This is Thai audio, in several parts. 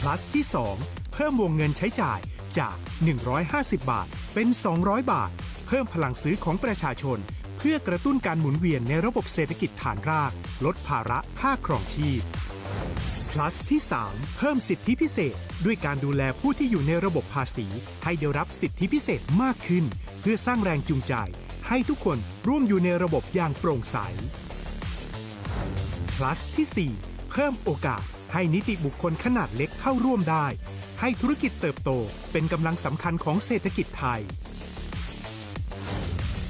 plus ที่2เพิ่มวงเงินใช้จ่ายจาก150 บาทเป็น200 บาทเพิ่มพลังซื้อของประชาชนเพื่อกระตุ้นการหมุนเวียนในระบบเศรษฐกิจฐานรากลดภาระค่าครองชีพ plus ที่3เพิ่มสิทธิพิเศษด้วยการดูแลผู้ที่อยู่ในระบบภาษีให้ได้รับสิทธิพิเศษมากขึ้นเพื่อสร้างแรงจูงใจให้ทุกคนร่วมอยู่ในระบบอย่างโปร่งใส plus ที่4เพิ่มโอกาสให้นิติบุคคลขนาดเล็กเข้าร่วมได้ให้ธุรกิจเติบโตเป็นกำลังสำคัญของเศรษฐกิจไทย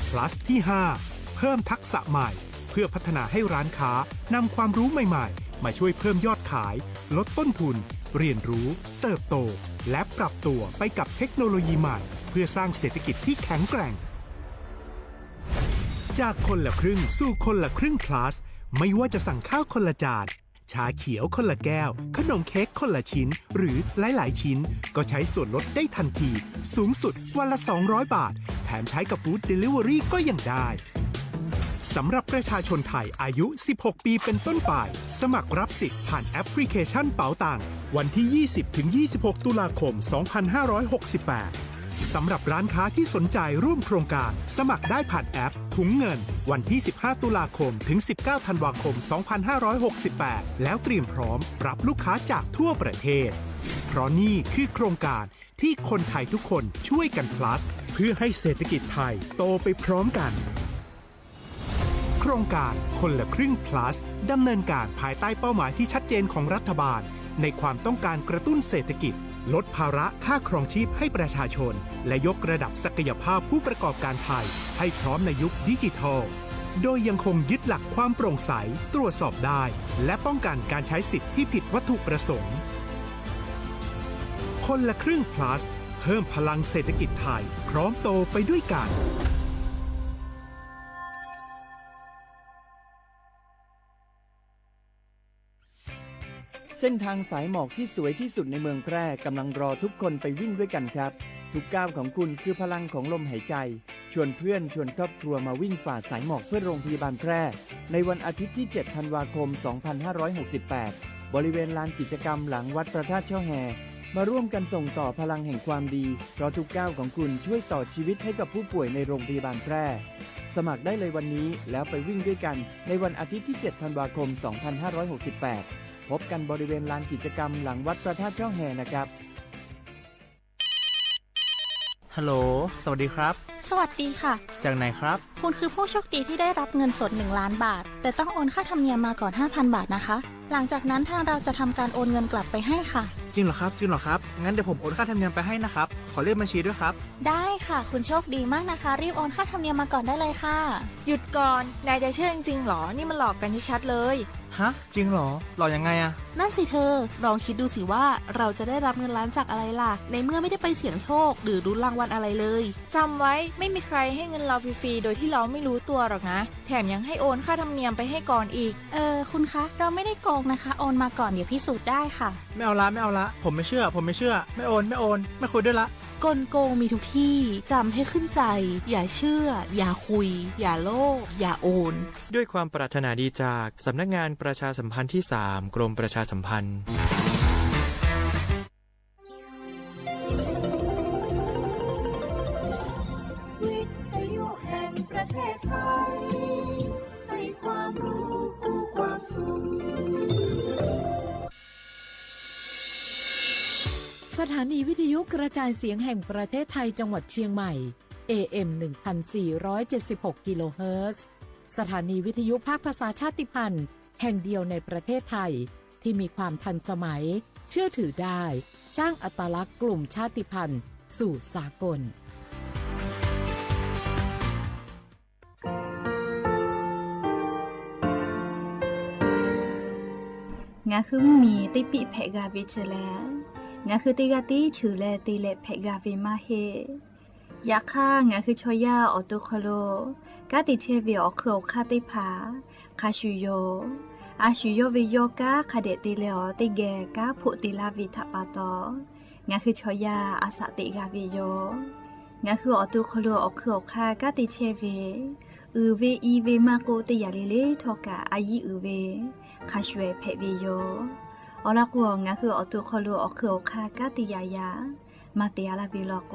plus ที่5เพิ่มทักษะใหม่เพื่อพัฒนาให้ร้านค้านำความรู้ใหม่ๆมาช่วยเพิ่มยอดขายลดต้นทุนเรียนรู้เติบโตและปรับตัวไปกับเทคโนโลยีใหม่เพื่อสร้างเศรษฐกิจที่แข็งแกร่งจากคนละครึ่งสู่คนละครึ่ง plus ไม่ว่าจะสั่งข้าวคนละจานชาเขียวคนละแก้วขนมเค้กคนละชิ้นหรือหลายๆชิ้นก็ใช้ส่วนลดได้ทันทีสูงสุดวันละ200 บาทแถมใช้กับฟู้ดเดลิเวอรี่ก็ยังได้สำหรับประชาชนไทยอายุ 16 ปีเป็นต้นไปสมัครรับสิทธิ์ผ่านแอปพลิเคชันเป๋าตังวันที่ 20-26 ตุลาคม 2568 สำหรับร้านค้าที่สนใจร่วมโครงการสมัครได้ผ่านแอปถุงเงินวันที่ 15 ตุลาคม ถึง 19 ธันวาคม 2568 แล้วเตรียมพร้อมรับลูกค้าจากทั่วประเทศเพราะนี่คือโครงการที่คนไทยทุกคนช่วยกัน plus เพื่อให้เศรษฐกิจไทยโตไปพร้อมกันโครงการคนละครึ่ง plus ดำเนินการภายใต้เป้าหมายที่ชัดเจนของรัฐบาลในความต้องการกระตุ้นเศรษฐกิจลดภาระค่าครองชีพให้ประชาชนและยกระดับศักยภาพผู้ประกอบการไทยให้พร้อมในยุคดิจิทัลโดยยังคงยึดหลักความโปร่งใสตรวจสอบได้และป้องกันการใช้สิทธิ์ที่ผิดวัตถุประสงค์คนละครึ่ง plus เพิ่มพลังเศรษฐกิจไทยพร้อมโตไปด้วยกันเส้นทางสายหมอกที่สวยที่สุดในเมืองแพร่กำลังรอทุกคนไปวิ่งด้วยกันครับทุกก้าวของคุณคือพลังของลมหายใจชวนเพื่อนชวนครอบครัวมาวิ่งฝ่าสายหมอกเพื่อโรงพยาบาลแพร่ในวันอาทิตย์ที่ 7 ธันวาคม 2568 บริเวณลานกิจกรรมหลังวัดพระธาตุช่อแฮมาร่วมกันส่งต่อพลังแห่งความดีเพราะทุกก้าวของคุณช่วยต่อชีวิตให้กับผู้ป่วยในโรงพยาบาลแพร่สมัครได้เลยวันนี้แล้วไปวิ่งด้วยกันในวันอาทิตย์ที่ 7 ธันวาคม 2568 พบกันบริเวณลานกิจกรรมหลังวัดพระธาตุช่อแฮนะครับฮัลโหลสวัสดีครับสวัสดีค่ะจากไหนครับคุณคือผู้โชคดีที่ได้รับเงินสด1 ล้านบาทแต่ต้องโอนค่าธรรมเนียมมาก่อน 5,000 บาทนะคะหลังจากนั้นทางเราจะทำการโอนเงินกลับไปให้ค่ะจริงเหรอครับงั้นเดี๋ยวผมโอนค่าธรรมเนียมไปให้นะครับขอเลขบัญชีด้วยครับได้ค่ะคุณโชคดีมากนะคะรีบโอนค่าธรรมเนียมมาก่อนได้เลยค่ะหยุดก่อนนายจะเชื่อจริงๆหรอนี่มันหลอกกันชัดๆเลยฮะจริงเหรอหลอกยังไงอะนั่นสิเธอลองคิดดูสิว่าเราจะได้รับเงินล้านจากอะไรล่ะในเมื่อไม่ได้ไปเสี่ยงโชคหรือลุ้นรางวัลอะไรเลยจำไว้ไม่มีใครให้เงินเราฟรีๆโดยที่เราไม่รู้ตัวหรอกนะแถมยังให้โอนค่าธรรมเนียมไปให้ก่อนอีกคุณคะเราไม่ได้โกงนะคะโอนมาก่อนเดี๋ยวพิสูจน์ได้ค่ะไม่เอาละผมไม่เชื่อไม่โอนไม่คุยด้วยละกลโกงมีทุกที่จำให้ขึ้นใจอย่าเชื่ออย่าคุยอย่าโลภอย่าโอนด้วยความปรารถนาดีจากสำนักงานประชาสัมพันธ์ที่ 3 กรมประชาสัมพันธ์วิทยุแห่งประเทศไทยให้ความรู้คู่ความสุขสถานีวิทยุกระจายเสียงแห่งประเทศไทยจังหวัดเชียงใหม่ AM 1476 กิโลเฮิรตซ์สถานีวิทยุภาคภาษาชาติพันธุ์แห่งเดียวในประเทศไทยที่มีความทันสมัยเชื่อถือได้สร้างอัตลักษณ์กลุ่มชาติพันธุ์สู่สากลงาคือมีติปิเพกาวิชแลงาคือติกาติชื่อแลติเลเพกาวิมาเฮยาค่างาคือชอยาออตุคโลกาติเชวิออคืออคาติพาคาชูโยอาชูโยวิโยกาคาเดติเลอติแกกาพุติลาวิทปาตองาคือชอยาอาสติกาวิโยงาคือออตุคโลออคืออคากาติเชวิเวอีเวมาโกติยาเลเลทอกาอายีเวคาชเวเพวิโย อละกัวงาคืออตุคอลูอคืออคากาติยายามาเตียลาบิลโก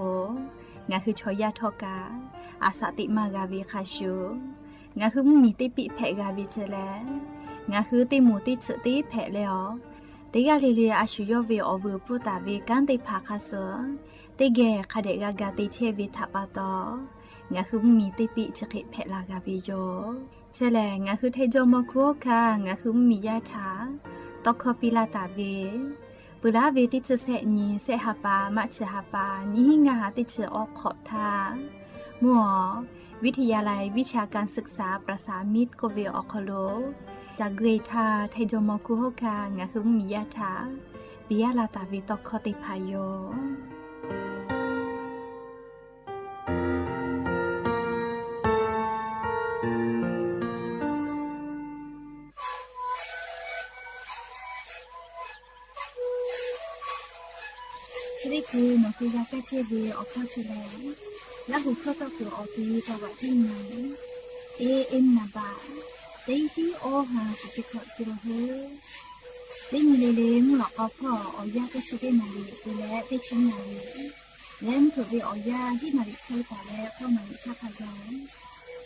งาคือชอยาทอกาอาสติมากาวิคาชูงาคือมีติปิแผกาวิเจแลงาคือติมูติฉติแผแล้วติกาลีลีอาชุยเวอวปุตาวิกันติภาคาเสติเกคาเดกากาติเชวิทัปาตองาคือมีติปิฉกิแผลากาวิโยเชแลงาคือเทโจมคุคางาคือมียาถาตอกคอปิลาตาเวปุราเวติจะเสนีเสหปามัชหปานิหิงาติจะออกขอบทามัววิทยาลัยวิชาการศึกษาประสามิตรโกเวออคโลจากเกรทาไทโจมคุโฮคางาคือมียาถาปิยาลาตาเวตอกคอติพายโยชริคูนคือยาแก้เชื้อเวออกเข้าเชื้อแล้วหูเข้าตะกัวออกตีจังหวะที่ไหนเอ็มนาบาเต็งที่โอหาสุจิขอกิโลเฮเต็งเลเลมุหลอกเอาพ่อเอายาแก้เชื้อนาลีไปแล้วเต็งชิ้นนาลีแล้วมันถือไปเอายาที่นาลีเข้าตาแล้วเข้ามาชาพายา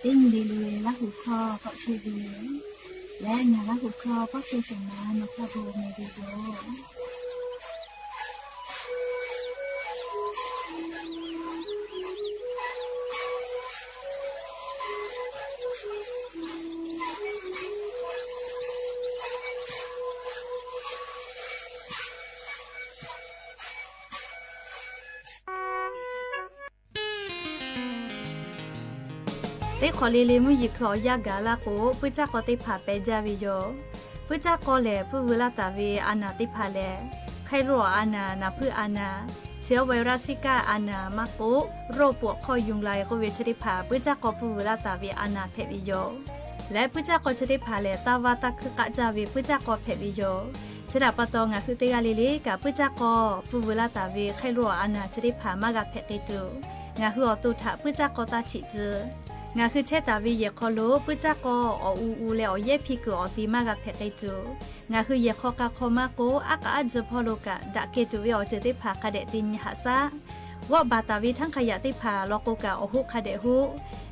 เต็งเลเลแล้วหูคอก็เชื้อเวและงานแล้วหูคอก็เชื้อจากนั้นมาพาโบเมดิโซเต้ขอลีลีมุยิขอยากาลาโกพุจักก็ติผาเปจาวิโยพุจักก็แลผู้เวลาตาเวอานาติผาแลไขรัวอานานาพืออานาเชื้อไวรัสซิก้าอานามาโกโรคปวดคอยุงลายก็เวชติผาพุจักก็ผู้เวลาตาเวอานาเพวิโยและพุจักก็ชติผาแลตาวาตะคือกะจาเวพุจักก็เพวิโยชดาปะตองะคือเตกาลีลีกับพุจักก็ผู้เวลาตาเวไขรัวอานาชติผามากะเพกิตุงะคืออตุถะพุจักก็ตาฉิจืงาคือเชตาวิเยคอโลปุจักก็อูเลอเยพิกอติมากะเพกจูงาคือเยคอกะคอมาโกอากาจพอโลกะดะเกตุวิอเจติภากะเดตินหะซะว่าบาตาวิทั้งขยะติภาโลโกกะอหุคาเดหุ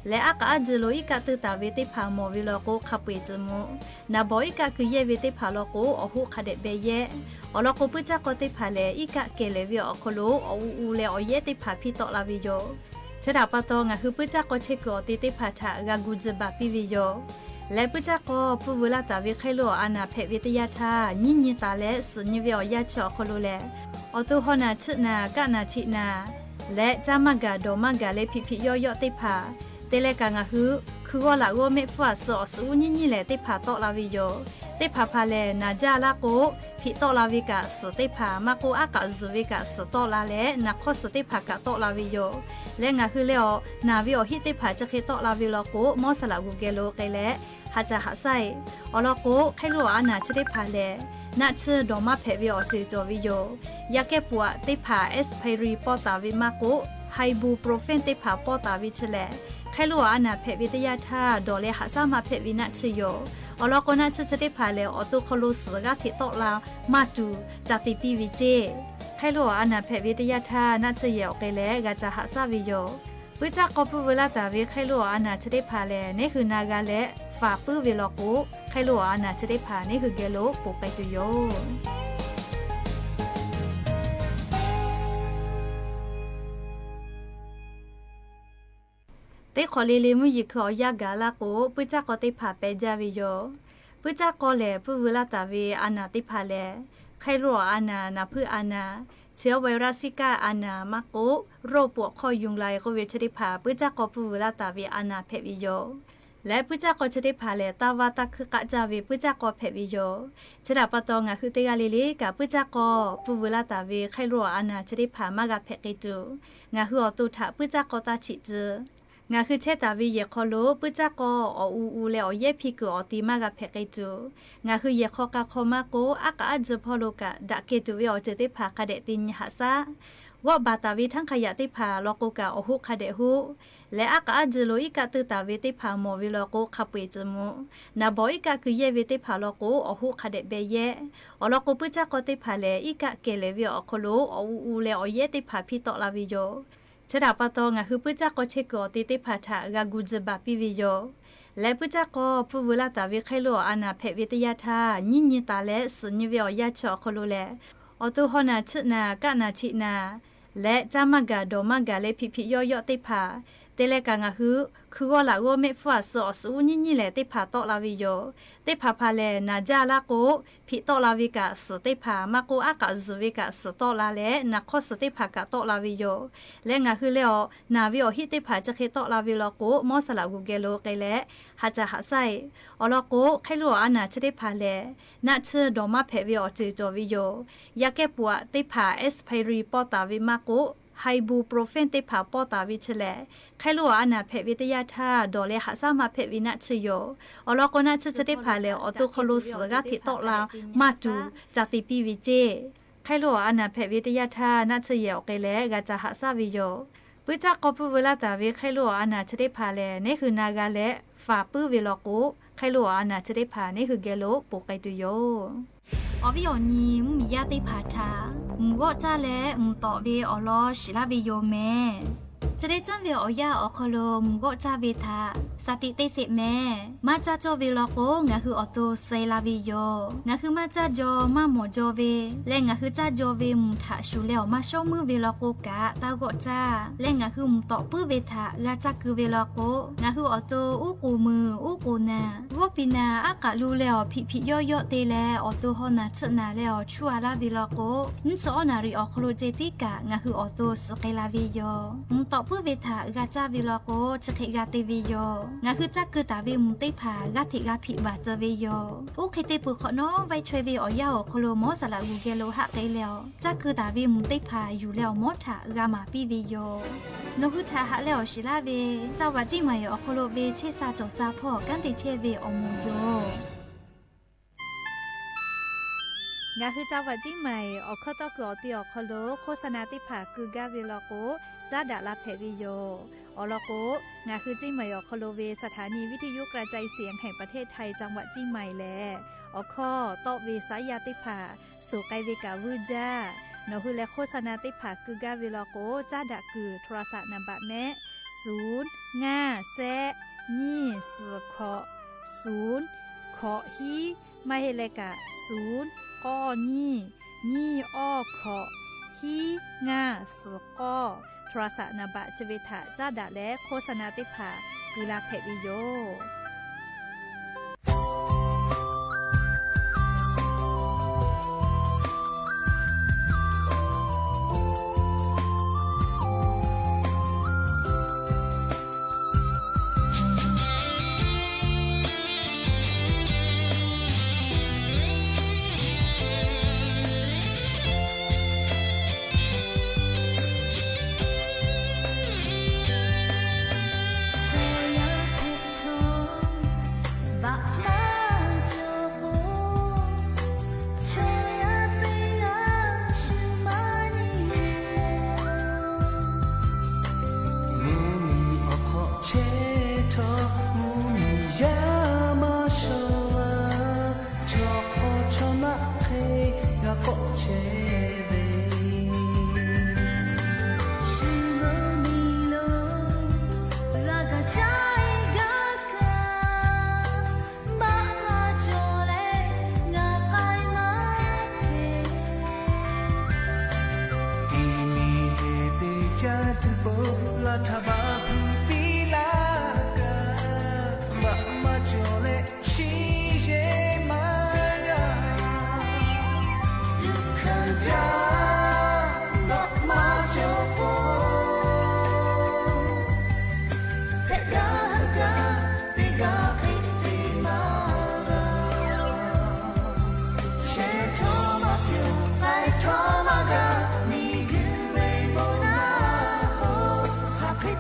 และอากาจโลอิกะตุตาวิติภาโมวิโลโกคาปุยจมุนาบอิกะคือเยวิติภาโลโกอหุคาเดเบเยอโลโกปุจักก็ติภาเลอิกะเกเลวิอคโลอูเลอเยติภาพิตอลาวิโยชดาปะตองะคือปุจักก็เชกอติติภาทะกากุจบะปิวิโยและปุจักก็ผู้เวลาตาวิไคโลอานาเพวิทยาทาญิตาและสุญญวิอยาชอคโลแลอตุหนาชนากะนาชินาและจามกาโดมกาเลพิยอยติภาเตเลกางะคือว่าละโกเมฟัสสอสูญิแลติภาตอลาวิโยติภาพาเลนาจาลาโกพิตอลาวิกะสติภามาโกอากาซวิกะสตอลาเลนักขสติภากะตอลาวิโยและงะคือเลอนาวิโอฮิติภาจะเคตอลาวิโลโกมอสลากูเกโลไกเลหาจะหาไซอลโกไคโลอานาชติภาเลนัชดอมาเพวิโอจิจอวิโยยาเกปัวติภาเอสไพรีปอตาวิมาโกไฮบูโปรเฟนติภาปอตาวิเชเลไคโลอานาเพวิทยาธาดอเลหาซามาเพวินัชโยอลโกนัชติภาเลอตุคโลสกะทิตอลามาตูจติปิวิเจไคโลอานาเพวิทยาธานัชเยอเกเลกาจาหาซาวิโยวิจักกอปุเวลาตาวิไคโลอานาชติภาเลนี่คือนากาเลฝาปื้อเวลโกไคโลอานาชติภานี่คือเกโลปุไปตุโยเตขอลีลีมุยิขอยากาลาโกปุจักกอติภาเปจาวิโยปุจักกอเลปุเวลาตาวิอานาติภาเลไคโลอานานาพืออานาเชื้อไวรัสซิก้าอานามาโกโรคปวดคอยุงลายก็เวชติภาปุจักกอปุเวลาตาวิอานาเพวิโยและปุจักกอชติภาเลตาวาตะคือกะจาวิปุจักกอเพวิโยชดาปะตองะคือเตกาลิลีกับปุจักกอปุเวลาตาวิไคโลอานาชติภามากะเพกิจูงะคืออตุถะปุจักกอตาฉิจืงาคือเชตาวิเยคอโลปุจักกออูเลอเยพิกอติมากะเพกจูงาคือเยคอกะคอมาโกอากาจพอโลกะดะเกตุวิอเจติภากะเดตินหะซะ ว่าบาตาวิทั้งขยะติผาลอกูกะอหุคาเดหุและอากาจโลอิกะตือตาวิติผาโมวิลอกูขับไปจมูนาบอิกะคือเยวิติผาลอกูอหุคาเดเบเยอลอกูปุจักติผาเลอิกะเกเลวิอคโลออูเลอเยติผาพิตอลาวิโยชดาปะตองะคือปุจักเชกอติติผาทากากุจบาปิวิโยและปุจักผู้เวลาตาวิไคโลอานาเพวิทยาทาญิญตาและสุญวิอยาชอคโลเลอตุหนาชนากะนาชินาและจามกาโดมกาเลพิพิยอยติผาเตเลกางะคือก็ละโกเมฟัวสอสูญิญเลติผาตอลาวิโยติผาพาเลนาจาลาโกพิตอลาวิกาสติผามาโกอากาซวิกาสตอลาเลนาคอสติผากาตอลาวิโยและงะคือเลอนาวิโอฮิติผาจะเคตอลาวิโลโกมอสลากูเกโลเกเลหาจะหาไซอลโกไคโลอานาชติผาเลนาเชดอมาเพวิโอจือจอวิโยยาเกปัวติผาเอสไพรีปอตาวิมาโกไฮบูโปรเฟนติผาปอตาวิเชเลไคลัวอานาเพวิทยาธาดอเลหาซามาเพวินัชโยอลอกนาชชติผาเลอตุคลุสกาติตอลามาจูจติปีวิเจไคลัวอานาเพวิทยาธานัชเยอเกเลกาจาหาซาวิโยปุจักกปุเวลาตาวิไคลัวอานาชติผาเลนี่คือนากาเลฝาปื้อวิโลโกไคลัวอานาชติผานี่คือเกโลปุไกตุโยอวิโอนีมียาติผาทามุกจ้าและมุตอเวอลอชิลาวิโยเมจะได้จังเวอยาอคโลมุกจ้าเวทาสติเตเสเมมาจ้าจอเวลโกงะคือออโตเซลาวิโยงะคือมาจ้าจอมาหมอจอเวและงะคือจ้าจอเวมุทาชูแล้วมาชอมือเวลโกกะตากจ้าและงะคือมุตอปื้อเวทากะจักคือเวลโกงะคือออโตอุกูมืออุกูนาวปินาอากะลูแล้วพิย่อยเตแลออโตฮอนาชนาแล้วชัวลาเวลโกนซอนาริออคโลเจติกะงะคือออโตสเกลาวิโยมุตอปื้อเวทากะจ้าเวลโกจะเคกาเตวิโยงะคือจักคือตาเวมุเตผากะติกาผิบาเจเวโยโอเคเตปุขอน้อไว้ช่วยเวอยาโคโลมอสลากูเกโลหะไกแล้วจักคือตาเวมุเตผาอยู่แล้วมอทากามาปิวิโยนหุทาหะแล้วชิลาเวเจ้าว่าจิมายอโคโลเวเชซาจอซาพ่อกันติเชเวอมูโยงาคือเจ้าวัดจิ้งใหม่ออกข้อต่อเกือตีออกคโลโฆษณาติผาคือกาเวลโกจ้าดาลาเพวิโยอลโกงาคือจิ้งใหม่ออกคโลเวสถานีวิทยุกระจายเสียงแห่งประเทศไทยจังหวัดจิ้งใหม่แลออกข้อต่อเวสายาติผาสู่ไกเวกาวูจ้านอคือและโฆษณาติผาคือกาเวลโกจ้าดาคือโทรศัพท์นำบัตรแม่0 5 แซนี่สืขอ0ขอฮีมาเฮเลกะ0ก้อนี่อ้อขอฮีง่าสือก้อโทรศัพท์นบะชเวทะจ้าดะและโฆษณาติผากุลาเพวิโย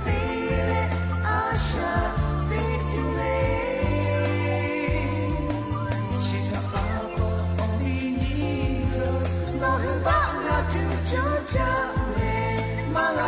Hey「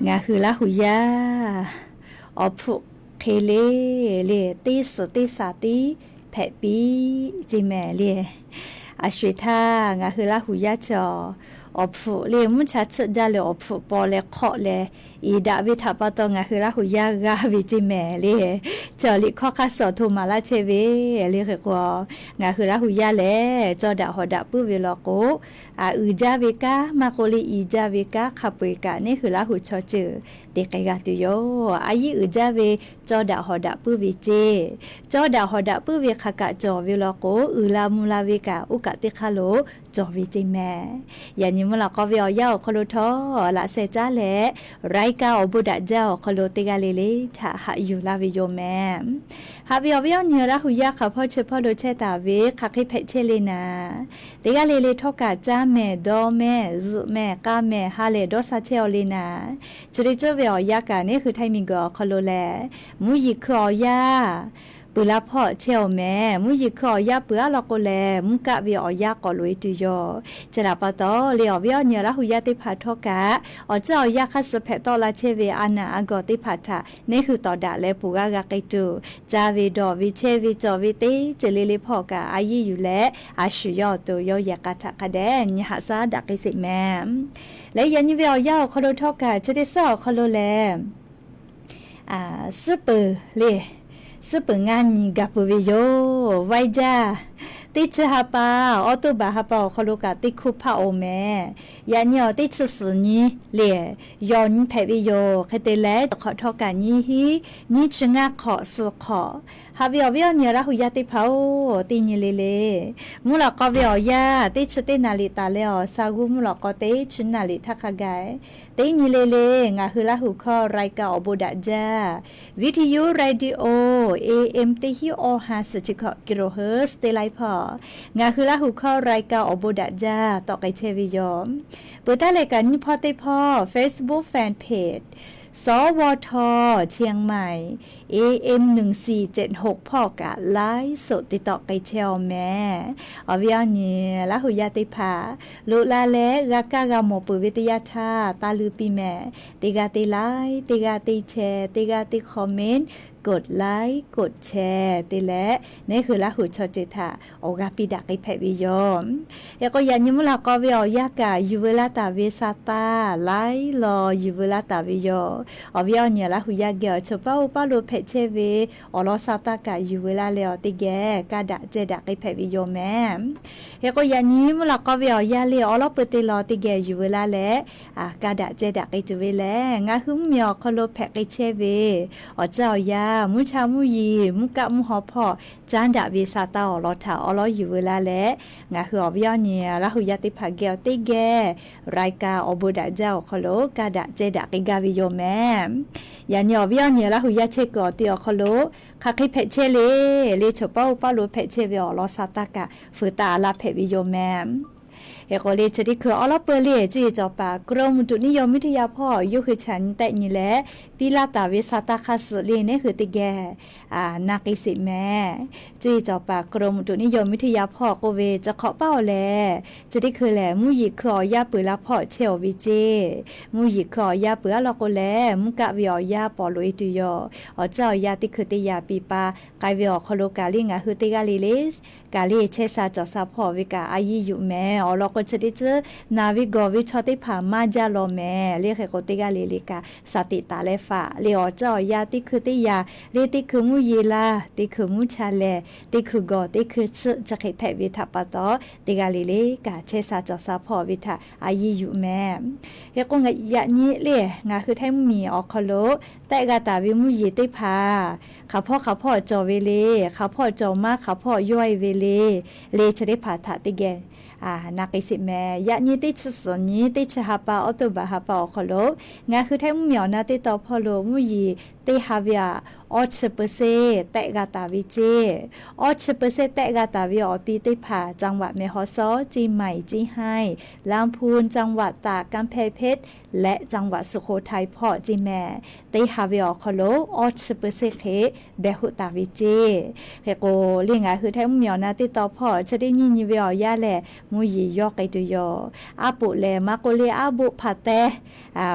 งาคือละหุยาออพุเคเลเลติสติสาติแผปีจิแม่เลอาชวิธางาคือละหุยาจออพุเลมุชัดจาเลอพุปอเลเคาะเลอีดาวิทัปตงาคือละหุยากาวิจิแม่เลจอลิเคาะคาสอทุมาลาเชเวเลเรกวงาคือละหุยาเลจอดาหอดาปุเวลโกอาอืจาเวกามาโกลีอีจาเวกาขับเวกานี่คือละหุชอเจอเด็กกาตุโยอายิอืจาเวจอดาหอดาปุเวเจจอดาหอดาปุเวขกะจอเวลโกอืลามุลาเวกาอุกะติคาโลจอวิจิแม่ยานิมลาก็เวียาวคโลทอละเซจาเลไรกาอบุดะเจ้าคโลติกาเลเลทะหะอยู่ลาวิโยแม่ฮาเวียเนียละหุยาค่ะพ่อเชพ่อโลเชตาเวคักให้เพเชเลนาติกาเลเลทอกะจ้าแม่ดอแม่ซุแม่กาแม่ฮาเลดอซาเชอเลนาจุริเจเวียากานี่คือไทมิงกอคโลแลมุยิคอยาปุลาพ่อเชียวแม่มุยิคอยาเปือลอกโกแลมุกะเวียอยากอลุยตุยอจะลาปะตอเลียวเวียเนียละหุยาติพาทอกะอเจ้ายาคัสเพตอลาเชเวอานาอากอติพาทานี่คือตอดาและปูกากะไกตุจาเวดอวิเชวิจอวิติเจเลเลพ่อกะอายิอยู่และอาชุยอตุยอยากะทะกะแดญหาซาดักกิสิแม่และยันเวียยาคโลทอกะจะได้ซอคโลแลซุปเปอร์เลสุปงานนี่กับปุวิโยไวจ้าติดฮาปาออโตบาฮาปาคโลกาติคุพาโอเมยานี่ติดสุนีเลียยอนแผวิโยคเตเลขอทอกานี่ฮีนี่ชงาขอสุขอฮาวิอวิอเนี่ยละหุยาติพาวตินิเลเลมุลกอวิอยาติชตินาลิตาเลอซากุมุลกอติชนาลิทักกายตินิเลเลงาหุละหุคอไรกาอบุดะจาวิทยุเรดิโอ AM ติฮิโอ50กิโลเฮิรตซ์เตไลพองาคือละหุข้อรายการอบุดะจ้าต่อไกเชวิยอมเปิดได้รายการนี้พอติพ่อ Facebook Fanpage สวทเชียงใหม่ AM 1476พ่อกะไลฟ์สดติดต่อไกเชลแม่อวิอนี่ละหุยาติภาลุลาเลกากากาโมปุวิทยาธาตาลือปีแม่ติกาติไลฟ์ติกาติแชร์ติกาติคอมเมนต์กดไลค์กดแชร์ติและนี่คือละหุชอจิตาโอกาปิดักไอแพวิยอมแล้วก็ยันยมุลากอวิอยากายูเวลาตาเวซาตาไลรอยูเวลาตาวิโยอวิอเนี่ยละหุยาเกอชป้าอุปาโลเพเชเวอลอซาตากายูเวลาเลอติแกกาดะเจดักไอแพวิโยแม่แล้วก็ยันนี้มุลากอวิอยาเลอลอเปติลอติแกยูเวลาเลกาดะเจดักไอจุเวแลงาคือเมียคโลเพไอเชเวอเจ้ายามุชามุยีมุกะมุหอพอจานดาวิซาตาอลอทาอลออยู่เวลาและงาคืออวิอเนี่ยละหุยาติภาเกลติแกรายการอบุดะเจ้าคโลกาดะเจดะกิกาวิโยแม่ยันยอวิอเนี่ยละหุยาเชกอติอคโลคักให้เพเชเลชป้าอุปาโลเพเชเวอลอซาตากะฟืตาลาเพวิโยแม่เอกเลจะได้คืออลอเปเลจีจอปากรมอุตุนิยมวิทยาพ่อยุคือฉันแต่นี่แหละปิลาตาวิสาตาคาสเลนี่คือติแกนักอิสิแม่จีจอปากรมอุตุนิยมวิทยาพ่อโกเวจะขอเป้าแลจะได้คือแหละมุยิคอยาปือละพ่อเชลวิเจมุยิคอยาปือลอโกแลมุกะวิอยาปอลุยตุยอเจ้ายาติคือติยาปีปากายวิอคโลกาลิงาคือติกาลิลิสกาลิเชซาจอซาพ่อวิกาอายิยุแม่อลก็จะได้เจอนาวิกอวิชอติผามาจาโลแม่เรียกโกติกาลิลิกาสติตาเลฟาเลียวเจ้ายาติคือติยาเรติคือมุยีลาติคือมุชาเลติคือกอติคือจะเขแพวิทาปะตอติกาลิลิกาเชซาจอซาพ่อวิทาอายิยุแม่เฮกงยะนี้เลียงาคือไทมีออคโลแต่กาตาวิมุยีติพาข้าพ่อจอเวเลข้าพ่อจอมาข้าพ่อย่อยเวเลจะได้ผ่าถาติแกนักอิสิแม่ยะนี้ติดสนนี้ติดชะปาออโตบาฮาปาอคโลงาคือไทมีอนาติตอพอโลมุยีติฮาเวีย ออชเปเซแตกาตาวิเจออชเปเซแตกาตาวิออตีติผาจังหวัดแม่ฮ่อซอจีใหม่จีไฮลำพูนจังหวัดตากกำแพงเพชรและจังหวัดสุโขทัยพอจีแม่ติฮาวิออคโลออชเปเซเคเบหุตาวิเจเฮโกเลียงไงคือแท้มุมยอนาติต่อพอจะได้ยินยิวิอยาแลมุยยอกไกตุยออาปุเลมาโกเลอาบุพาเต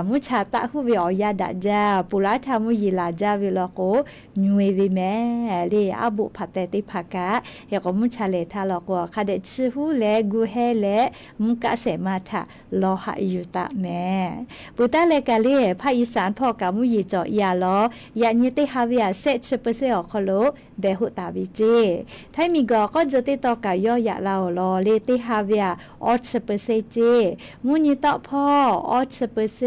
มุชาตะหุวิอยาดาจาปุราทามุยลาจาวิโลโกญวยวิแม่เลอาบุพาเตติภากะเฮโกมุชาเลทาลอกวคาเดชื่อหูเลกูเฮเลมุกะเสมาทะลอหะยุตะแม่ปุตะเลกะเลภาคอีสานพอกะมุยจอยาลอยาญิติฮาวิอาเซชเปเซอคโลเบหุตาวิเจไทมีกอก็จะติตอกะย่อยะลาลอเลติฮาวิอาออชเปเซเจมุญิตอพ่อออชเปเซ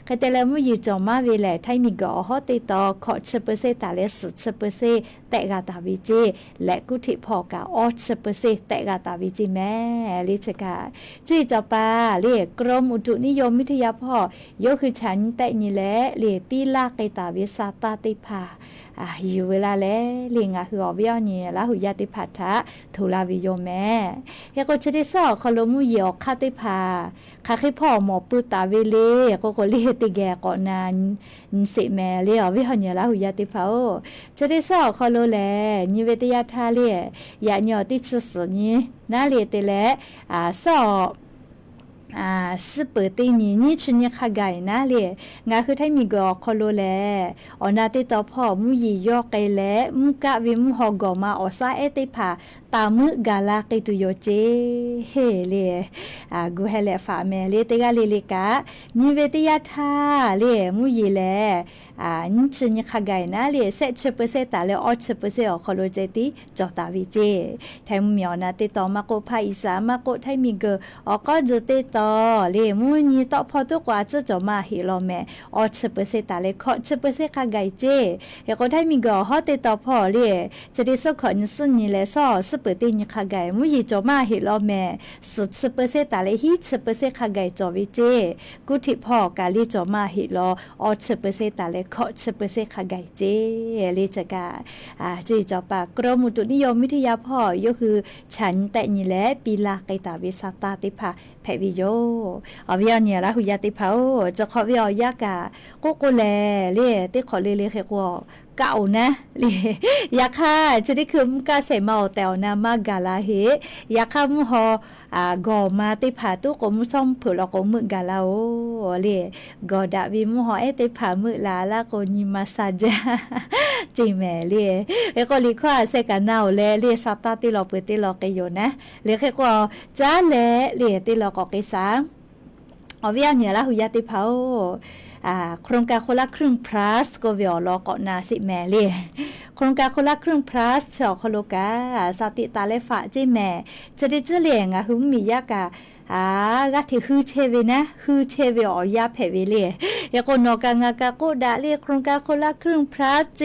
คาเตลมุยจอมาเวแลไทมีกอฮอติตอขอชเปเซตาเลสชเปเซแตกาตาวิเจและกุธิพอกะออชเปเซแตกาตาวิเจแม่ลิชกาจุยจอปาเลกรมอุตุนิยมวิทยาพ่อยกคือฉันแต่นี่แหละเลปีลาไกตาวิสาตาติภาอยู่เวลาแล้วเลียงคืออวิญญาณละหุยาติพัทธะทุลาวิโยแม่เฮก็จะได้สอคลมุยอคาติภาคาคิพ่อหมอปุตาเวเลก็เลียติแกก่อนนานสิแม่เลียวิญญาณละหุยาติภาจะได้สอคลแลนิเวติยาทาเลียยาญอติชุสนี้นาเลียติแลสอ是本地你去你看个哪里？俺去他米个考虑嘞，我那得到跑木一要给嘞，木个为木好个嘛，我啥也得怕。ตามือกาลากิตุโยเจเฮเลกูเฮเลฝาแม่เลตกาเลเลกะนิเวติยาทาเลมุยเลนิชนิขะไกนะเลเซชเปเซตาเลออชเปเซอคอโลเจติจอตาวิเจไทมุเมียวนะติตอมาโกภาอีสามาโกไทมีเกอก็จะติตอเลมุนีตอพอตุกว่าจะจอมาฮิโลแม่ออชเปเซตาเลขอชเปเซขะไกเจเฮก็ไทมีเกอฮอติตอพอเลจะได้สขอนสุนีเลซอเปิดตีนขากายมุยจอมาเห็นแล้วแม่สุด10%ตาเลย10%ขากายจอวิเจกุธิพ่อกาลีจอมาเห็นแล้วอ10%ตาเลยขอ10%ขากายเจลีจะกาจุยจอปากกรมอุตุนิยมวิทยาพ่อยกคือฉันแต่นี่แหละปีลาไกตาวิสาตาติภาแพวิโยอวิญญาณละหุยาติภาจะขอวิอยากาโกแลเล่ติขอเลเลเขกว่าเก่านะยาค่าจะได้คือมุกาเสมาแต่วนามากาลาเฮยาค่ามุฮอกอมาติผาตุกมุซ่อมเผือลกมึกาลาโอเลกอดาวิมุฮอเอติผามึลาลาโกนิมาซาจาจิแม่เลเอก็ลิควาเซกานาเลเลซาตาติลอเปติลอเกโยนะเลเขกว่าจ้าเลติลอกอเกซาอวิญญาณละหุยาติภาโครงการคนละครึ่ง plus ก็เวียลอเกาะนาสิแม่เลยโครงการคนละครึ่ง plus ชอคโลกาสติตาเลฝาจิแม่จะได้เจเลียงหุมมียากาก็ที่ฮือเชเวนะฮือเชเวอยาเพเวเลยยากนอกางากาโกดาเลโครงการคนละครึ่ง plus เจ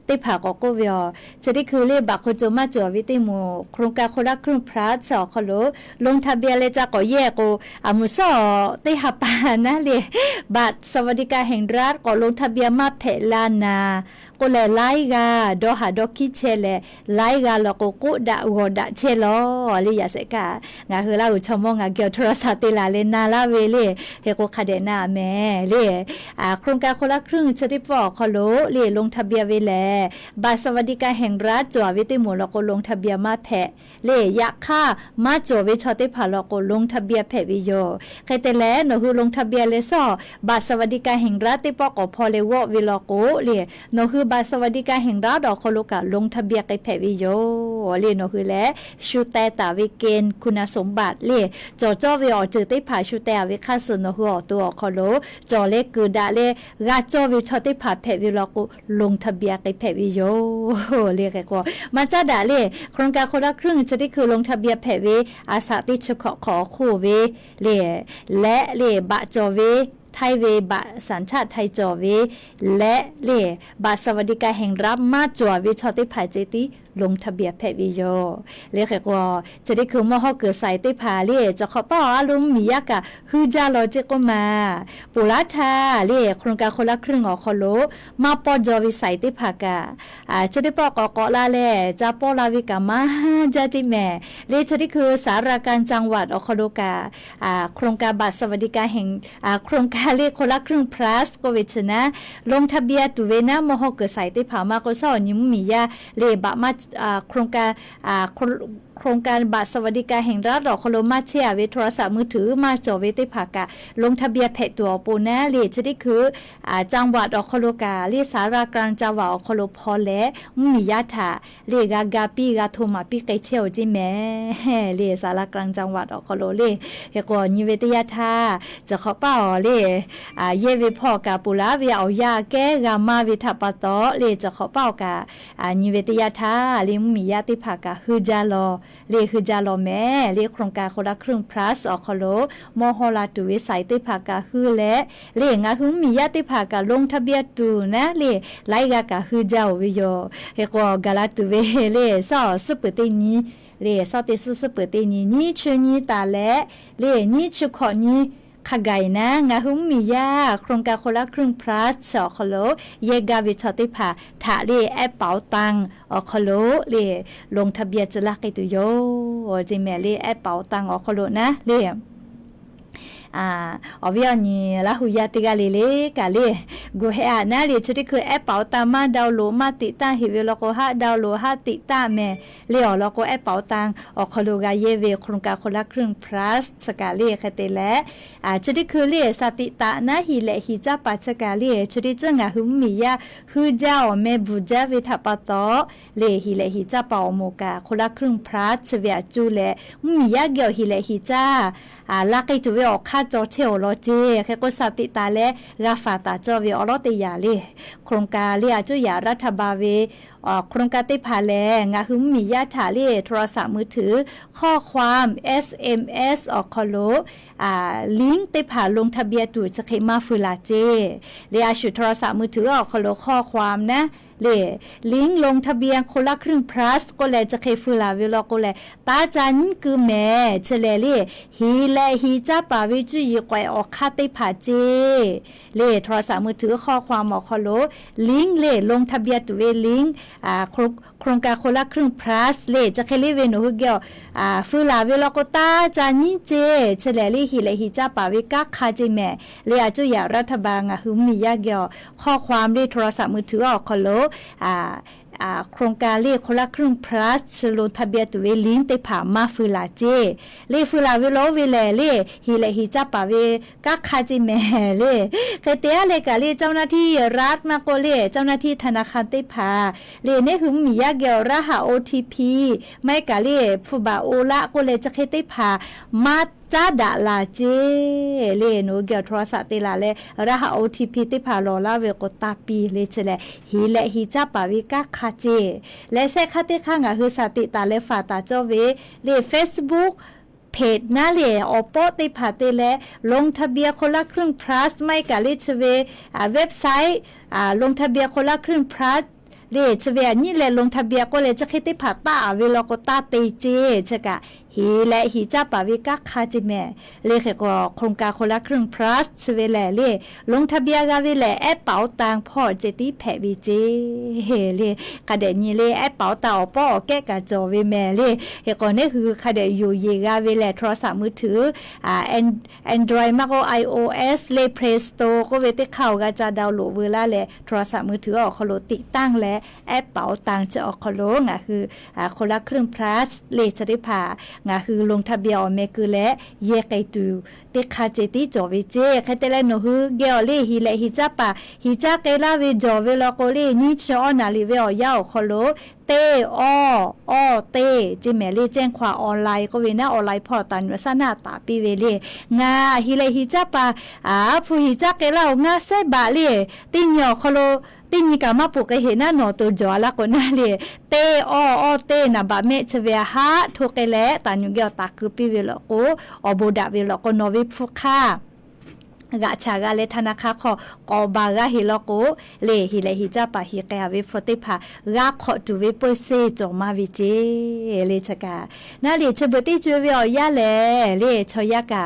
ติผากก็เวียจะได้คือเลบักโคจมาจัววิติโมโครงการคนละครึ่ง plus ชอคโลลงทะเบียนเลยจะก็แยกก็มุสอติหาปานะเลยบัตรสวัสดิการแห่งรัฐก็ลงทะเบียนมาเพลานาก็เลยไล่กาดอหาดอคิเชเลไล่กาแล้วก็กุดะหัวดะเชลอลิยาเสกางาคือเราชมงาเกี่ยวโทรศัพท์ติลาเลนาลาเวเลเฮโกคาเดนาแม่เลโครงการคนละครึ่งชติปอคอโลเลลงทะเบียนเวแลบัตรสวัสดิการแห่งรัฐจัววิติหมู่แล้วก็ลงทะเบียนมาแพเลยะค่ามาจัววิชอติผาแล้วก็ลงทะเบียนแพวิโยใครแต่แลเนคือลงทะเบียนเลซอบัตรสวัสดิการแห่งรัฐติปอก็พอเลววิลโกเลเนคือบัตรสวัสดิการแห่งรัฐดอกโคโลกาลงทะเบียนไปแพวิโยเลโนคือแลชูแต่ตาวิเกณฑ์คุณสมบัติเลจอจอวิอจือติผาชูแต่วิคาสโนคืออตัวโคโลจอเลกือดาเลกาจอวิชอติผาแพวิลโกลงทะเบียนไปแพวิโยเลแกก็มาจ้าดาเลโครงการคนละครึ่งจะได้คือลงทะเบียนแพวิอาสาติชขอคู่เวเลและเลบะจอเวไทยเวบะสัญชาติไทยจอเวและเลบะสวัสดิการแห่งรัฐมาจอเวชอติผาเจติ ลงทะเบียนแพทย์วิโยเรียกว่าจะได้คือมาฮอเกิดใส่ได้ผาเรียจะขอป้าอารมณ์มียากะฮือจาโลเจก็มาปุราธาเรียโครงการคนละครึ่งอคโลมาปอจอวิสัยได้ผากะจะได้ปอกกอลาแลจะปอลาวิกามาจะจิแม่เรียจะได้คือสารการจังหวัดอคโลกาโครงการบัตรสวัสดิการแห่งโครงการเรียกคนละครึ่ง plus ก็เวชนะลงทะเบียนตุเวนะมหเกิดใส่ได้ผามาก็สอนยิมมียาเรียบะมาโครงการโครงการบัตรสวัสดิการแห่งรัฐดอกโคโลมาเชียเวโทรศัพท์มือถือมาจอเวติภากะลงทะเบียนเพจตัวปูนะเรียจะได้คือจังหวัดอคโลกาเรียสารากลางจังหวัดอคโลพอและมียาถาเรียกาปีกาโทมาปีไกเชียวจิแม่เรียสารากลางจังหวัดอคโลเรียก็นิเวศยาถาจะขอเป้าเรียเยเวพอกาปุระเวเอายาแก้กามาวิทัปโตเรียจะขอเป้ากานิเวศยาถาเรียมียาติภากะฮือจาโลเรียคือจาโลแม่เรียโครงการคนละครึ่ง plus อคโลมอฮอลาตุวิสัยติภากะฮือและเรียงาคือมียาติภากะลงทะเบียนตูนะเรียไลกะกะฮือจาวิโยเฮกอกาลาตุเวเรียซอสุปตินีเรียซอติสุปตินีนี่ชนีตาและเรียนี่ชุขอนีขไกนะงาหุมมียาโครงการคนละครึ่ง plus อคโลเยกาวิชติภาถาเรียแอปเป๋าตังอคโลเรียลงทะเบียนจะลักกิตุโยจิแม่เรียแอปเป๋าตังอคโลนะเรียอวิญญาณละหุยาติกาเลเลกาเลกูเฮอานาเลชุดคือแอปเป๋าตังมาดาวโหลดมาติดตั้งฮิเวลโกฮะดาวโหลดฮะติดตั้งแม่เลี้ยวแล้วก็แอปเป๋าตังอคโลกาเยเวโครงการคนละครึ่ง plus สกาเลคเตและชุดคือเลสติตานะฮิเลฮิจาปัจกาเลชุดจังหุมมียาฮูเจ้าแม่บุจาวิทัปโตเลฮิเลฮิจาปาอโมกาคนละครึ่ง plus เวียจูเลมียาเกี่ยวฮิเลฮิจาลักไอตัวเวอค่าจอเทวโลเจแค่ก็สติตาและราฟาตาจอเวอลอตยาเลโครงการเลียจุยารัฐบาลเวโครงการติพาแลงาหุมมียาถาเลโทรศัพท์มือถือข้อความ SMS ออกคอโลลิงก์ติพาลงทะเบียนตู่จะเคมาฟืลาเจเลียชุดโทรศัพท์มือถือออกคอโลข้อความนะเลลิงก์ลงทะเบียนคนละครึ่ง plus ก็เลยจะเคยฟูลาเวลก็เลยตาจันคือแม่เฉลยเลยฮีและฮีจะป่าวิจุยกวยออกคาติผาเจเลโทรศัพท์มือถือข้อความออกคอโลลิงก์เลลงทะเบียนตัวเวลิงก์โครงการคนละครึ่ง plus เลจะเคยเรียนหนูเกี่ยวฟูลาเวลก็ตาจันนี่เจเฉลยเลยฮีและฮีจะป่าวิกักคาเจแม่เลอาจุยารัฐบาลหุมมียาเกี่ยวข้อความเลโทรศัพท์มือถือออกคอโลโครงการเรียกคนละครึ่ง plus ลงทะเบียนตัวเวลิงติผามาฟืลาเจเลฟืลาเวโลเวเลเลฮีเลฮีจับปาเวกักคาจิแม่เลเคเตียเลกะเลเจ้าหน้าที่รัฐมาโกเลเจ้าหน้าที่ธนาคารติผาเลเนี่ยคือมียาเกี่ยวรหัส OTP ไม่กะเลฟูบาโอละโกเลจะเคติผามาจ้าดาลาเจเลนูเกี่ยวโทรศัพท์ติลาเลรหัส OTP ติพาโลลาเวกตาปีเลเชเลฮีและฮีจับปาวิกาคาเจและเซคาติข้างอ่ะคือสติตาเลฟาตาโจเวเล Facebookเพจน่าเลออปโปติพาติเลลงทะเบียนคนละครึ่ง plus ไม่กะลิชเวเว็บไซต์ลงทะเบียนคนละครึ่ง plusเลชเวนี่แหละลงทะเบียนก็เลยจะคิดติผาตาเวลาก็ตาตีเจชะกะฮีและฮีจับปาวิกาคาจิแม่เลขก็โครงการคนละครึ่ง plus ชเวแลเลลงทะเบียนกาเวแลแอปเป๋าตังพ่อเจติแพวิเจเลคาเดนี่เลแอปเป๋าตังป้อแก้กะจอเวแม่เลเฮก็นี่คือคาเดอยู่เยกาเวแลโทรศัพท์มือถือAndroid มากกว่า iOS เล Play Store ก็เวติเข้าก็จะดาวน์โหลดเวลาแลโทรศัพท์มือถือออกคอโลติดตั้งและแอปเป๋าตังจะออกคอโลงะคือคนละครึ่ง plus เลจะได้พางาคือลงทะเบียนเมกุและเยกไกตูติคาเจติจอวิเจคเตเลนหูเกอเลฮิเลฮิจัปาฮิจักเกลาเวจอเวลโกเลนิชอนาลิเวอยาวคอโลเตอเตจิเมเลแจ้งความออนไลน์ก็เวนะออนไลน์พอตันวสนาตาปีเวเลงาฮิเลฮิจัปาผู้ฮิจักเกลางาเซบาเลติญอคอโลติญิกามาปุกเห็นน่ะหนอตัวจอละก็น่าเลยเตเตนะบะเมชเวหาทุกแลตันยุเกตาคือปีเวลโกอโบดาเวลโกโนวิฟุค่า กะชากะเลธนาคาขอกอบากะฮิโลโกเลฮิเลฮิจาปะฮิกะเวฟติพากะขอตุเวเปเซจอมาวิเจเลชกะนาเลชบติจเวอยาเลชอยากะ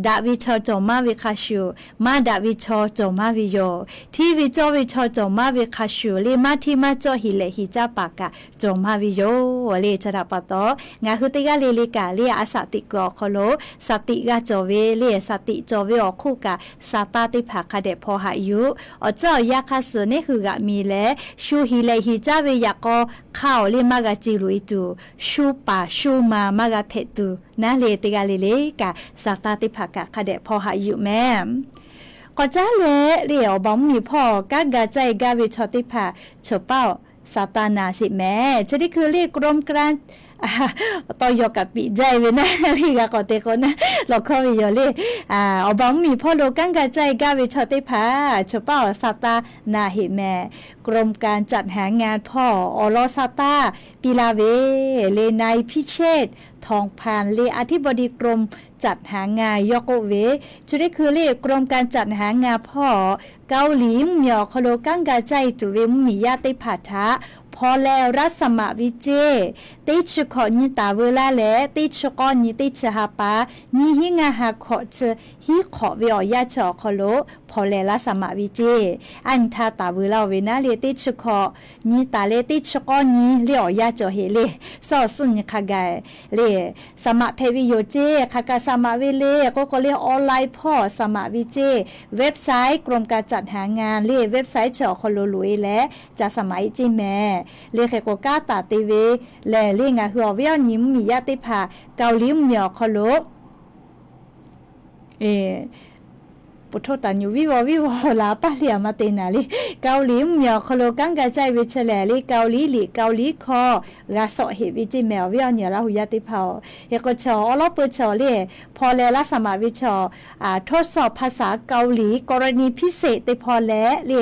ดาวิชอจอมาวิคาชูมาดาวิชอจอมาวิโยทีวิจอวิชอจอมาวิคาชูเลมาทิมาจอฮิเลฮิจาปากะจอมาวิโยเลชดาปะตองะหุติกะเลกะเลอาสติกอขโลสติกะจอเวเลสติจอเวอคุกะซาตาติภาคเดพอหายุอเจ้ายาคาสเนี่ยคือกะมีแลชูฮิเลฮิจาเวยากอข้าวเลมากะจิลุยตูชูปาชูมามากะเพตูนะเลติกะเลกะซาตาติภาคเดพอหายุแม่ก็จ้าเลอบ่มีพ่อกะกะใจกะวิชอติภาฉเป้าซาตานาสิแม่จะได้คือเรียกกรมกรานต่อยกับปีใจเวนะลีกะก็เตคนนะเราเข้าไปอยู่เลยเอาบังมีพ่อโลกังกะใจกะวิชอติภาฉเป้าซาตานาหิแม่กรมการจัดหางานพ่ออลอซาตาปิลาเวเลนายพิเชษทองพานเลอธิบดีกรมจัดหางานยกเวจะได้คือเลกรมการจัดหางานพ่อเกาหลีเหมียวคโลกังกะใจตุเวมียาติภาทะพอแล้วรัศมวิเจติชขอนิตาเวลาแลติชกอนิติชหาปานิหิงาหาขอเชหิขอเวอยาชอคโลพอแล้วรัศมวิเจอันทาตาเวลาเวนะเลติชขอนิตาเลติชกอนิเลอยาจอเฮเลสอสุญคาไกเลสมะเพวิโยเจคากาสมะเวเลก็เรียกออนไลน์พ่อสมะวิเจเว็บไซต์กรมการจัดหางานเลเว็บไซต์ชอคโลลุยและจะสมัยจิแม่เลขกกาตาตีเวแลเลงาหัวเวียนิมมียาติภาเกาหลีเหมียวคโลปุถตันอยู่วิวลาปะเลียมาเตนาลิเกาหลีเหมียวคโลกังกะใจวิเชแลลิเกาหลีหลีเกาหลีคอกาสอเฮวิจิแมวเวียเนี่ยละหุยาติภาเฮกชออลอเปชอเลพอแลละสมาวิชอทดสอบภาษาเกาหลีกรณีพิเศษติพอแลเล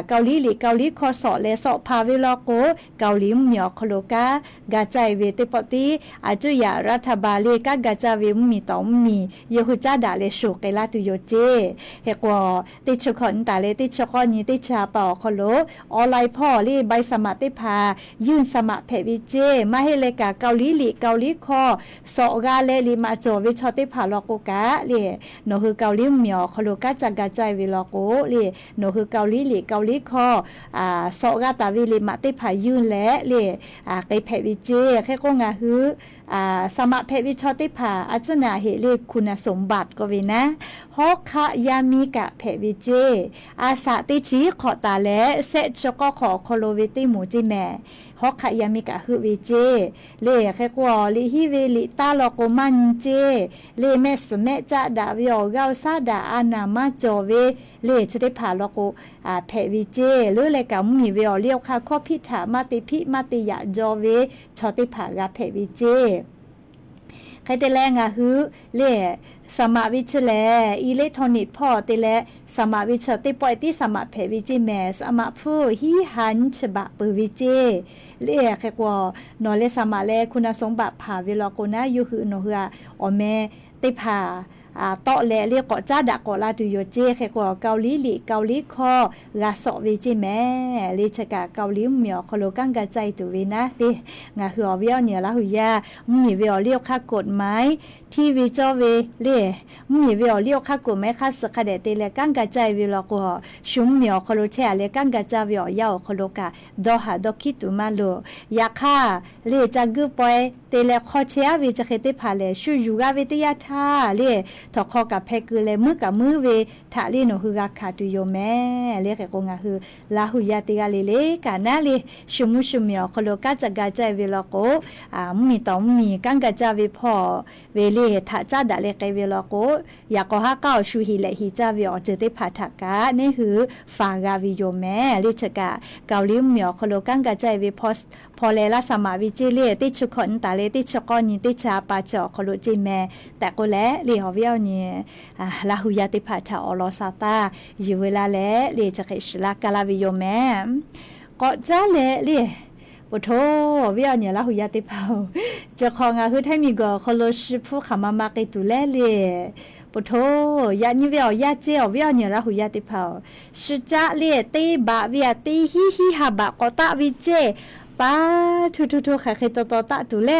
เกาหลีหลีเกาหลีคอสอเลสอพาเวลโกเกาหลีเหมียวคโลกากาใจเวติปติอาจุยารัฐบาลเลกากาจาเวมีตอมมีเยหุจาดาเลสุเกลาตุโยเจเฮกวติชขอนตาเลติชขอนีติชาปอคโลออนไลน์พ่อลีใบสมัครติพายื่นสมัครเพวิเจมาให้เลกาเกาหลีหลีเกาหลีคอสอกาเลลิมาโจวิชอติพาลโกกาเลโนคือเกาหลีเหมียวคโลกาจักาใจเวลโกเลโนคือเกาหลีหลีเกาหลีคอสอกาตาวิลิมาติพายื่นและเลไกเพวิเจแค่ก็งาฮือสมัครเพวิชอติภาอาจนาเหเลคุณสมบัติก็เวนะฮอกขยามีกะเพวิเจอาสาติชีขอตาและเซชก็ขอโคโลเวติหมูจิแม่ฮอกขยามีกะฮือวิเจเลแค่กว่าลิฮิเวลิตาลโกมันเจเลเมสเมจะดาวิโอกาซาดาอานามาโจเวเลจะได้ผ่าลโกเพวิเจหรือเลกะมีเวอเลียวค่ะข้อพิถามาติพิมาติยะโจเวชอติภากะเพวิเจใครแต่แรงฮือเลสมาวิชแลอิเล็กทรอนิกส์พ่อติและสมาวิชติปอยติสมาเพวิจิแมสมาผู้ฮิหันฉบะปืวิเจเรียกแค่ว่านอเลสมาแลคุณสมบัติผ่าเวลาโกนะอยู่หือโนเฮืออแม่ติผ่าต่อแลเรียกก็จ้าดะก็ลาตุโยเจแค่ก็เกาหลีหลีเกาหลีคอลาสอวิจิแม่ลิชกะเกาหลีเหมียวคโลกังกะใจตุวินะดิงาหือเวียวเนี่ยละหุยามีเวียวเรียกค่ากฎหมายที่วิจอเวเล่มีเวียวเรียกค่ากฎหมายค่าสกะเดติเลกังกะใจวิลอก็ชุมเหมียวคโลเชเลกังกะจาเวียวยาวคโลกะดอหาดอคิตุมาโลยาค่าเลจักกุปอยเตเลขอเชยวิจะเขติพาเลชูยูกาวิทยาทาเลทอคอกับเพกุเลมือกับมือเวทาลีโนฮือกาคาตุโยแม่เลกะกงาฮือลาหุยาติกาเลกานาเลชุมุชุมเหมียวคโลกะจักกะใจวิลอโกมีตอมมีกังกะจาวิพอเวเลถ้าจ้าดะเลกเวลโกอยากก็หาก้าวชูฮิเลฮิจาวิอเจติภาทกะนี่คือฟากาวิโยแม่ลิชกะเกาหลีเหมียวคโลกังกะใจวิพอสพอเลละสมาวิจิเลติชุคนตาเลติชกอนิติชาปาจอคโลจิแม่แต่ก็และเลฮอวิอเนี่ยลาหุยาติภาทาอลอซาตาอยู่เวลาและเลจะเกชลากาลาวิโยแม่ก็จ้าเลปโทวิอเนี่ยละหุยาติภาจะของคือให้มีก็คโลชิผู้ขามามากตุแลเล不头呀你不要呀叫不要你然后呀的跑是家里对吧不要对嘻嘻哈吧搞大为这ป้าทุๆๆใครๆตอๆตะตุแล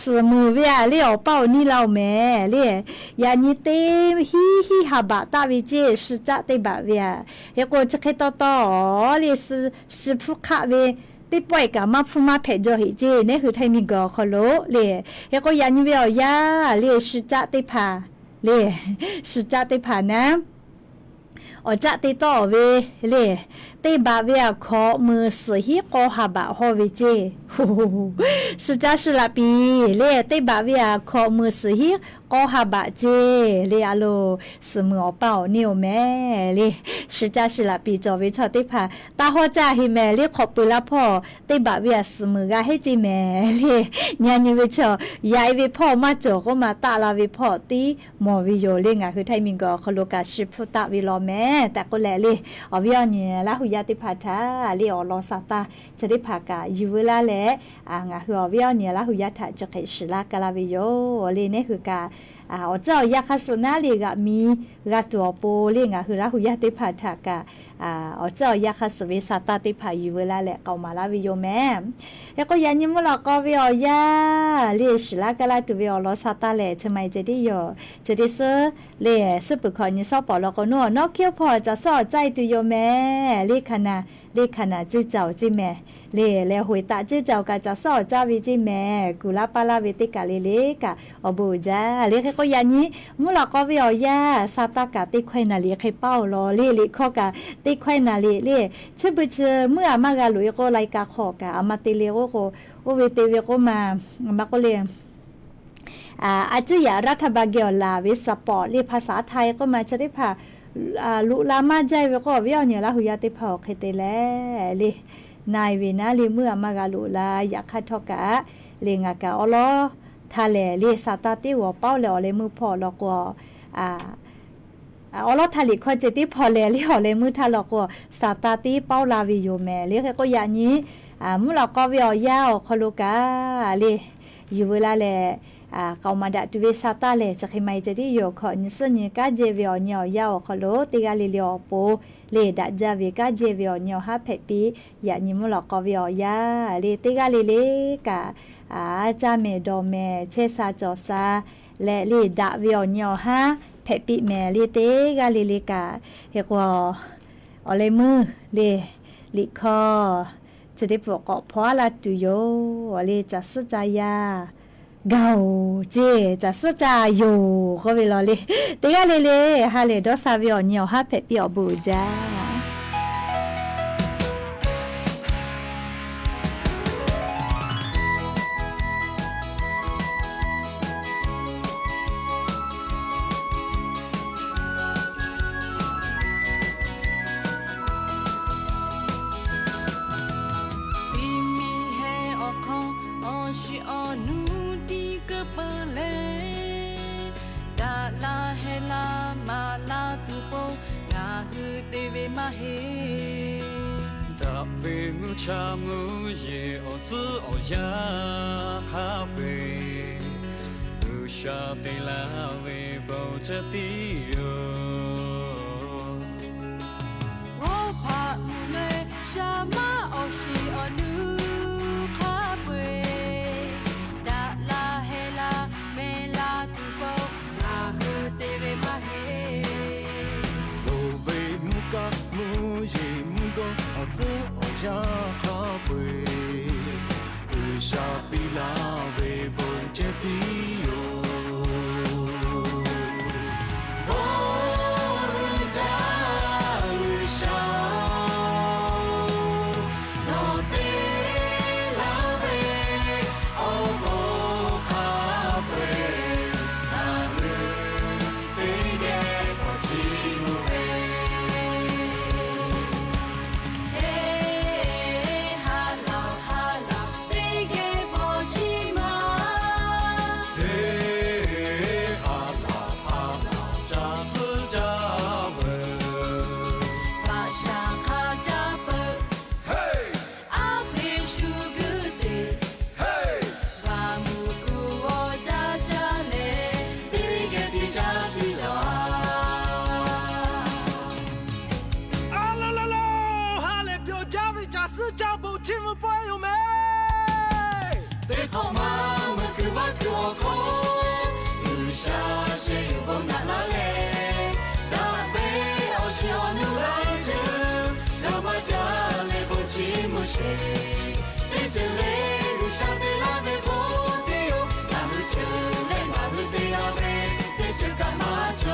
สมือเวียเลี้ยวเป้านี่เราแม่เลี้ยยานี่เตฮิฮิฮาบะตะวิเจสิจะเตบะเวียยะโกจะใครตอๆเลี้ยสิผู้คะเวติป่วยกับมาฟูมาเพจหิเจนี่คือไทยมีกอคอโลเลี้ยยะโกยานี่เวียาเลี้ยสิจะเตพาเลี้ยสิจะเตพานะอจะติต่อเวเลติบาเวขอมือสือฮิโกฮาบะฮอเวเจสุจาสุลาปีเลติบาเวขอมือสือฮิโกฮาบะเจเลอะโลสมือเป่านิวแม่เลสุจาสุลาปีจอเวชอติพาตาฮอจาฮิแม่เลขอปุละพ่อติบาเวสมือกาให้จิแม่เลญานิเวชอยายเวพ่อมาจอก็มาตาลาเวพ่อตีหมอวิโยเลงะคือไทยมิงกอคโลกาชิพุตะวิโลแม่แต่ก็แลเลยอวิญญาณละหุยาติภาษาเรียอลอสาตาจะได้ภากาอยู่เวลาแลงาคืออวิญญาณละหุยาถาจะเกศิลากาลาวิโยเลยเนี่ยคือกาเจ้ายาคาสุนาลีกะมีกาตัวโปเลงะคือละหุยาติภาษากาเจ้ายาคาสเวสาตาติภาอยู่เวลาแลเกามาลาวิโยแม่แล้วก็ยันยิมละก็วิญญาเรียศิลากาลาตุวิอลอสาตาแลทำไมจะได้โยจะได้เซเลสปุขอนิสอปอลก็นัวนอกเคียวพอจะสอใจตุโยแม่เลขนาจื้อเจ้าจิแม่เลแล้วหวยตาจื้อเจ้าก็จะสอจาวิจิแม่กุลาปาลาเวติกาเลกะอบูจาเลขก็ยันนี้มุละก็วิอยาซาตากะติไข่นาเลขเป้าลอเลข้อกะติไข่นาเลชื่อบุเชเมื่อมากะลุยก็ไลกะขอกะอามาติเลโกโอเวเตเวก็มาก็เลยอาจจะอย่ารัฐบาลเกี่ยวลาวิสปอร์ตเรียภาษาไทยก็มาจะได้ผ่าลุลามาใจไว้ก็วิญญาณละหุยาติเผาเคเตแลเลยนายเวนะเลยเมื่อมากาลุลาอยากคัดทอกะเลยงากะอลอทะเลเลยซาตาติหัวเป้าแล้วเลยมือพอแล้วก็อลอทะเลคอนเจติพอแล้วเลยมือทะแล้วก็ซาตาติเป้าลาวิโยแม่เลยก็อย่างนี้มุลก็วิญญาณคอลูกาเลยอยู่เวลาแลเขามาดัดเวสาตาเลจะให้ไม่จะได้โยขอนิสเนกาเจวิอเนียวยาวขโลติกาลิเลียโปเลดัดจาเวกาเจวิอเนียวฮาเพปียานิมุลกวิอยาเลติกาลิเลกาจาเมดอเมเชซาจอซาและเลดัดวิอเนียวฮาเพปีเมเลติกาลิเลกาเฮกว่าอเลมือเลลิคอจะได้บอกก็พอละตุโยเลจะสุจายาเกาเจจะสจาอยู่ก็เวลาเลยตีกันเลยฮาเลดอซาวิอเนียวฮาเพปีอบูจาชามูเยอจืออยาคาเปอุชาเตลาเวโบจติโยโอพาอุเนชามาโอชิอนูคาเปดาลาเฮลาเมลาตุโบนาฮูเตเวมาเฮโลเวมุกะมูเยมุกะอจืออยาคาเปอุชาปิลาเวโบเจติโยโนเต是脚步轻浮不由美。得靠嘛，我们去挖去我空，有下谁有不拿拉嘞？大飞我是我努来着，老把家里不寂寞谁？你这里有啥的拉没不的哟？那是车嘞，那是的呀呗，得这干嘛做？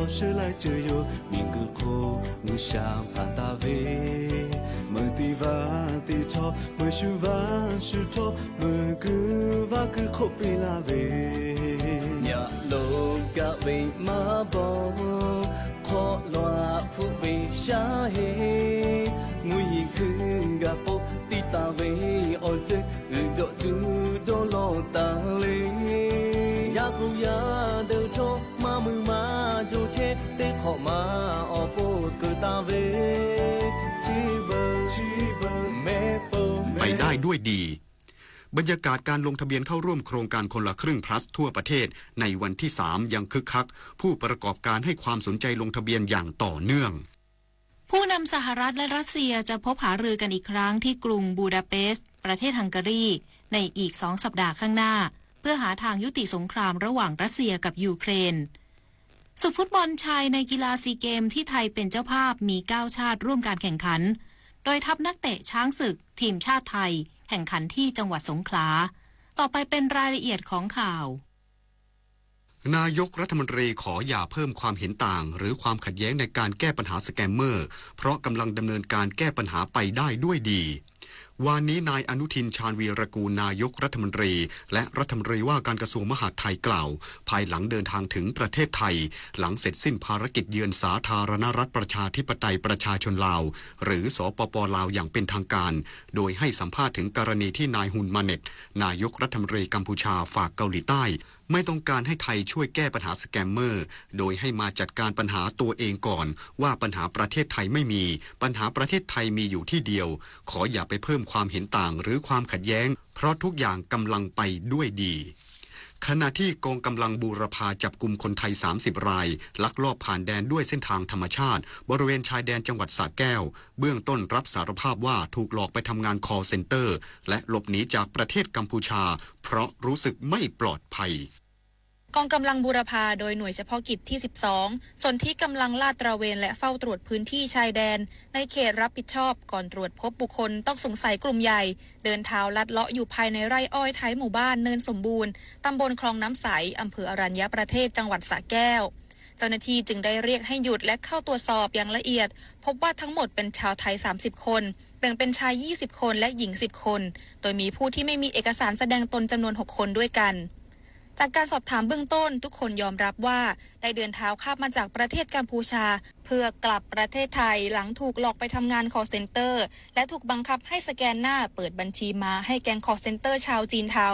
是来自由，民歌口无想怕大卫，梦的瓦的头，没许瓦许头，梦歌瓦歌口贝拉维，呀路嘎维马宝，可罗富维下嘿，每一个嘎宝的大卫，哦这都都都ไปได้ด้วยดีบรรยากาศการลงทะเบียนเข้าร่วมโครงการคนละครึ่ง plus ทั่วประเทศในวันที่ 3 ยังคึกคักผู้ประกอบการให้ความสนใจลงทะเบียนอย่างต่อเนื่องผู้นำสหรัฐและรัสเซียจะพบหารือกันอีกครั้งที่กรุงบูดาเปสต์ประเทศฮังการีในอีก2 สัปดาห์ข้างหน้าเพื่อหาทางยุติสงครามระหว่างรัสเซียกับยูเครนศึกฟุตบอลชายในกีฬาซีเกมที่ไทยเป็นเจ้าภาพมี9 ชาติร่วมการแข่งขันโดยทัพนักเตะช้างศึกทีมชาติไทยแข่งขันที่จังหวัดสงขลาต่อไปเป็นรายละเอียดของข่าวนายกรัฐมนตรีขออย่าเพิ่มความเห็นต่างหรือความขัดแย้งในการแก้ปัญหาสแกมเมอร์เพราะกำลังดำเนินการแก้ปัญหาไปได้ด้วยดีวันนี้นายอนุทินชาญวีรกูลนายกรัฐมนตรีและรัฐมนตรีว่าการกระทรวงมหาดไทยกล่าวภายหลังเดินทางถึงประเทศไทยหลังเสร็จสิ้นภารกิจเยือนสาธารณรัฐประชาธิปไตยประชาชนลาวหรือสปป.ลาวอย่างเป็นทางการโดยให้สัมภาษณ์ถึงกรณีที่นายฮุนมาเน็ตนายกรัฐมนตรีกัมพูชาฝากเกาหลีใต้ไม่ต้องการให้ไทยช่วยแก้ปัญหาสแกมเมอร์โดยให้มาจัดการปัญหาตัวเองก่อนว่าปัญหาประเทศไทยไม่มีปัญหาประเทศไทยมีอยู่ที่เดียวขออย่าไปเพิ่มความเห็นต่างหรือความขัดแย้งเพราะทุกอย่างกำลังไปด้วยดีขณะที่กองกำลังบูรพาจับกุมคนไทย30 รายลักลอบผ่านแดนด้วยเส้นทางธรรมชาติบริเวณชายแดนจังหวัดสระแก้วเบื้องต้นรับสารภาพว่าถูกหลอกไปทำงาน call center และหลบหนีจากประเทศกัมพูชาเพราะรู้สึกไม่ปลอดภัยกองกำลังบูรพาโดยหน่วยเฉพาะกิจที่12ส่วนที่กำลังลาดตระเวนและเฝ้าตรวจพื้นที่ชายแดนในเขตรับผิดชอบก่อนตรวจพบบุคคลต้องสงสัยกลุ่มใหญ่เดินเท้าลัดเลาะอยู่ภายในไร่อ้อยท้ายหมู่บ้านเนินสมบูรณ์ตำบลคลองน้ำใสอำเภออรัญญประเทศจังหวัดสระแก้วเจ้าหน้าที่จึงได้เรียกให้หยุดและเข้าตรวจสอบอย่างละเอียดพบว่าทั้งหมดเป็นชาวไทย30 คนแบ่งเป็นชาย20 คนและหญิง10 คนโดยมีผู้ที่ไม่มีเอกสารแสดงตนจำนวน6 คนด้วยกันจากการสอบถามเบื้องต้นทุกคนยอมรับว่าได้เดินเท้าข้ามมาจากประเทศกัมพูชาเพื่อกลับประเทศไทยหลังถูกหลอกไปทำงาน call center และถูกบังคับให้สแกนหน้าเปิดบัญชีม้าให้แก๊ง call center ชาวจีนเทา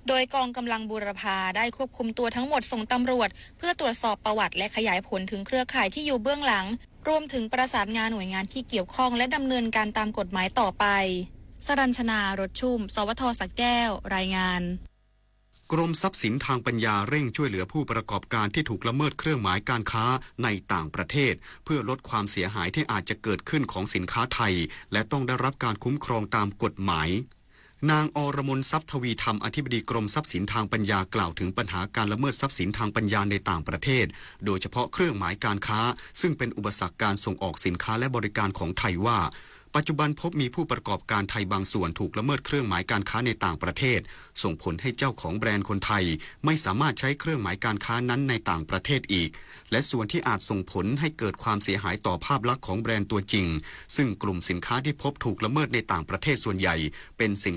โดยกองกำลังบูรพาได้ควบคุมตัวทั้งหมดส่งตำรวจเพื่อตรวจสอบประวัติและขยายผลถึงเครือข่ายที่อยู่เบื้องหลังรวมถึงประสานงานหน่วยงานที่เกี่ยวข้องและดำเนินการตามกฎหมายต่อไปสรัญชนารถชุ่มสวท.สระแก้วรายงานกรมทรัพย์สินทางปัญญาเร่งช่วยเหลือผู้ประกอบการที่ถูกละเมิดเครื่องหมายการค้าในต่างประเทศเพื่อลดความเสียหายที่อาจจะเกิดขึ้นของสินค้าไทยและต้องได้รับการคุ้มครองตามกฎหมายนางอรมนทรัพย์ทวีธรรมอธิบดีกรมทรัพย์สินทางปัญญากล่าวถึงปัญหาการละเมิดทรัพย์สินทางปัญญาในต่างประเทศโดยเฉพาะเครื่องหมายการค้าซึ่งเป็นอุปสรรคการส่งออกสินค้าและบริการของไทยว่าปัจจุบันพบมีผู้ประกอบการไทยบางส่วนถูกละเมิดเครื่องหมายการค้าในต่างประเทศส่งผลให้เจ้าของแบรนด์คนไทยไม่สามารถใช้เครื่องหมายการค้านั้นในต่างประเทศอีกและส่วนที่อาจส่งผลให้เกิดความเสียหายต่อภาพลักษณ์ของแบรนด์ตัวจริงซึ่งกลุ่มสินค้าที่พบถูกละเมิดในต่างประเทศส่วนใหญ่เป็นสิน